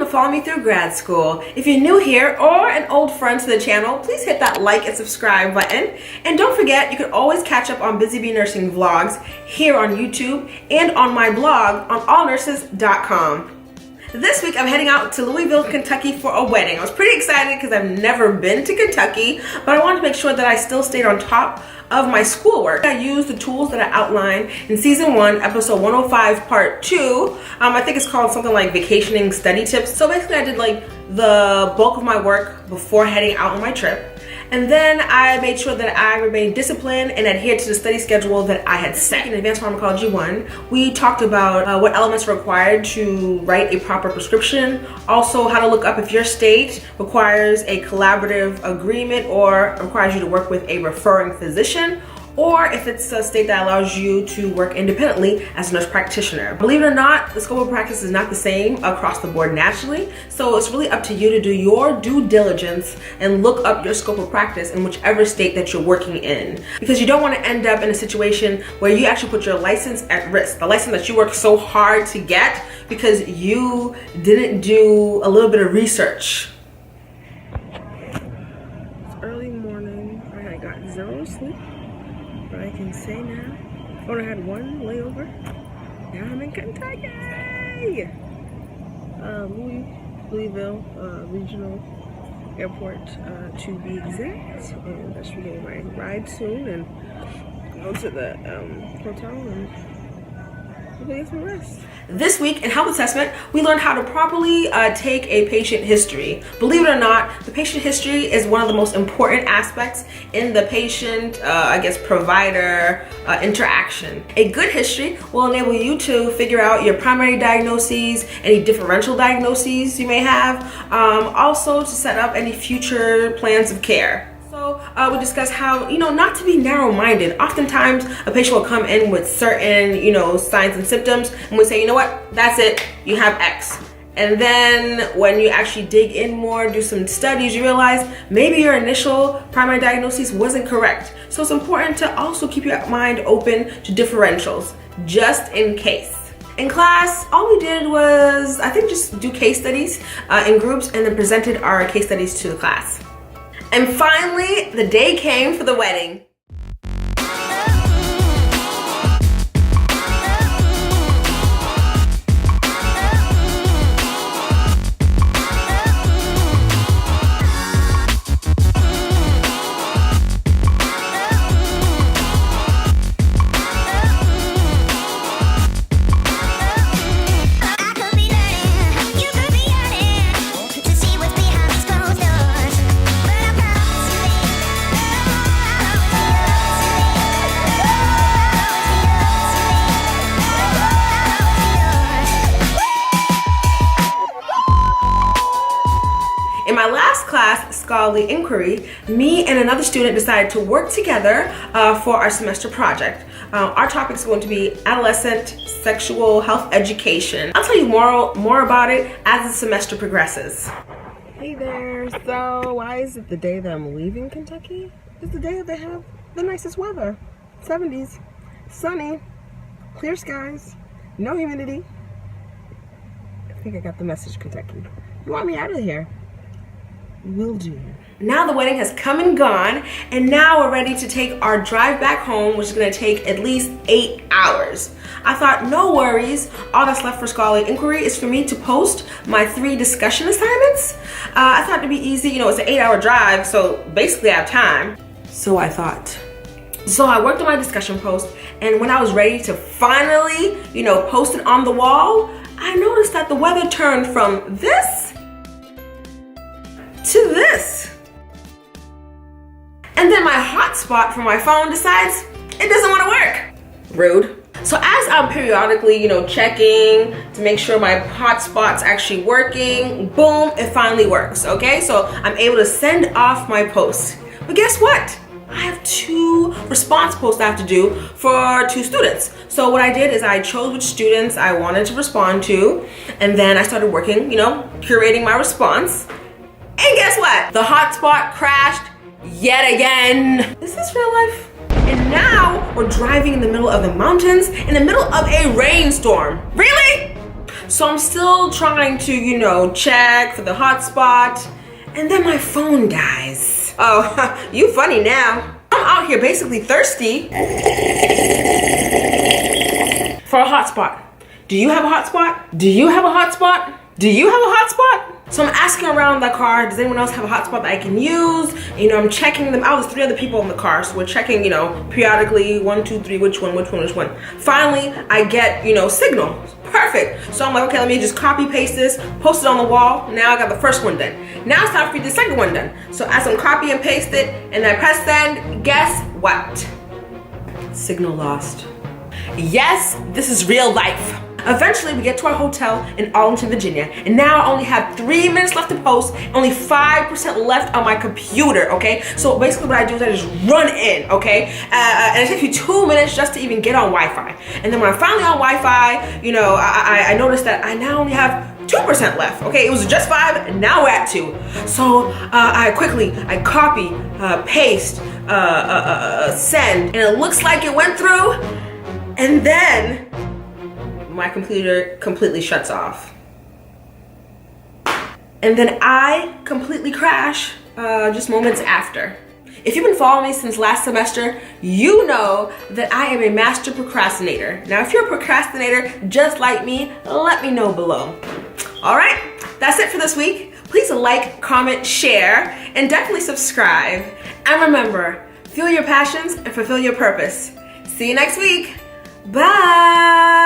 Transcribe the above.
follow me through grad school. If you're new here or an old friend to the channel, please hit that like and subscribe button. And don't forget, you can always catch up on Bizzy Nursing vlogs here on YouTube and on my blog on allnurses.com. This week I'm heading out to Louisville, Kentucky for a wedding. I was pretty excited because I've never been to Kentucky, but I wanted to make sure that I still stayed on top of my schoolwork. I used the tools that I outlined in season 1, episode 105, part 2. I think it's called something like vacationing study tips. So basically I did like the bulk of my work before heading out on my trip. And then I made sure that I remained disciplined and adhered to the study schedule that I had set. In Advanced Pharmacology 1, we talked about what elements are required to write a proper prescription. Also, how to look up if your state requires a collaborative agreement or requires you to work with a referring physician, or if it's a state that allows you to work independently as a nurse practitioner. Believe it or not, the scope of practice is not the same across the board nationally, so it's really up to you to do your due diligence and look up your scope of practice in whichever state that you're working in. Because you don't want to end up in a situation where you actually put your license at risk, the license that you worked so hard to get because you didn't do a little bit of research. It's early morning, I got zero sleep. But I can say now, I only had one layover. Now I'm in Kentucky! Louisville Regional Airport to be exact. And I should be getting my ride soon and go to the hotel and get some rest. This week in health assessment, we learned how to properly take a patient history. Believe it or not, the patient history is one of the most important aspects in the patient, provider interaction. A good history will enable you to figure out your primary diagnoses, any differential diagnoses you may have, also to set up any future plans of care. So we discuss how, not to be narrow-minded. Oftentimes, a patient will come in with certain, signs and symptoms, and we say, you know what, that's it, you have X. And then when you actually dig in more, do some studies, you realize maybe your initial primary diagnosis wasn't correct. So it's important to also keep your mind open to differentials, just in case. In class, all we did was, I think, just do case studies in groups and then presented our case studies to the class. And finally, the day came for the wedding. In my last class, Scholarly Inquiry, me and another student decided to work together for our semester project. Our topic is going to be adolescent sexual health education. I'll tell you more about it as the semester progresses. Hey there, so why is it the day that I'm leaving Kentucky? It's the day that they have the nicest weather. 70s, sunny, clear skies, no humidity. I think I got the message, Kentucky. You want me out of here? Will do. Now the wedding has come and gone, and now we're ready to take our drive back home, which is going to take at least 8 hours. I thought, no worries, all that's left for Scholarly Inquiry is for me to post my 3 discussion assignments. I thought it'd be easy, it's an 8-hour drive, so basically I have time. So I thought. So I worked on my discussion post, and when I was ready to finally, post it on the wall, I noticed that the weather turned from this to this. And then my hotspot for my phone decides it doesn't want to work. Rude. So as I'm periodically, checking to make sure my hotspot's actually working, boom, it finally works, okay? So I'm able to send off my post. But guess what? I have 2 response posts I have to do for 2 students. So what I did is I chose which students I wanted to respond to, and then I started working, curating my response. And guess what? The hotspot crashed yet again. Is this real life? And now we're driving in the middle of the mountains in the middle of a rainstorm. Really? So I'm still trying to, you know, check for the hotspot, and then my phone dies. Oh, you funny now. I'm out here basically thirsty for a hotspot. Do you have a hotspot? Do you have a hotspot? Do you have a hotspot? So I'm asking around the car, does anyone else have a hotspot that I can use? You know, I'm checking them out. There's 3 other people in the car, so we're checking, you know, periodically, 1, 2, 3, which one. Finally, I get, you know, signal. Perfect. So I'm like, okay, let me just copy paste this, post it on the wall. Now I got the first one done. Now it's time for the second one done. So as I'm copy and paste it, and I press send, guess what? Signal lost. Yes, this is real life. Eventually, we get to our hotel in Arlington, Virginia, and now I only have 3 minutes left to post, only 5% left on my computer, okay? So basically what I do is I just run in, okay? And it takes me 2 minutes just to even get on Wi-Fi. And then when I'm finally on Wi-Fi, you know, I noticed that I now only have 2% left, okay? It was just 5, and now we're at 2. So I copy, paste, send, and it looks like it went through, and then my computer completely shuts off. And then I completely crash just moments after. If you've been following me since last semester, you know that I am a master procrastinator. Now, if you're a procrastinator just like me, let me know below. All right, that's it for this week. Please like, comment, share, and definitely subscribe. And remember, fuel your passions and fulfill your purpose. See you next week. Bye.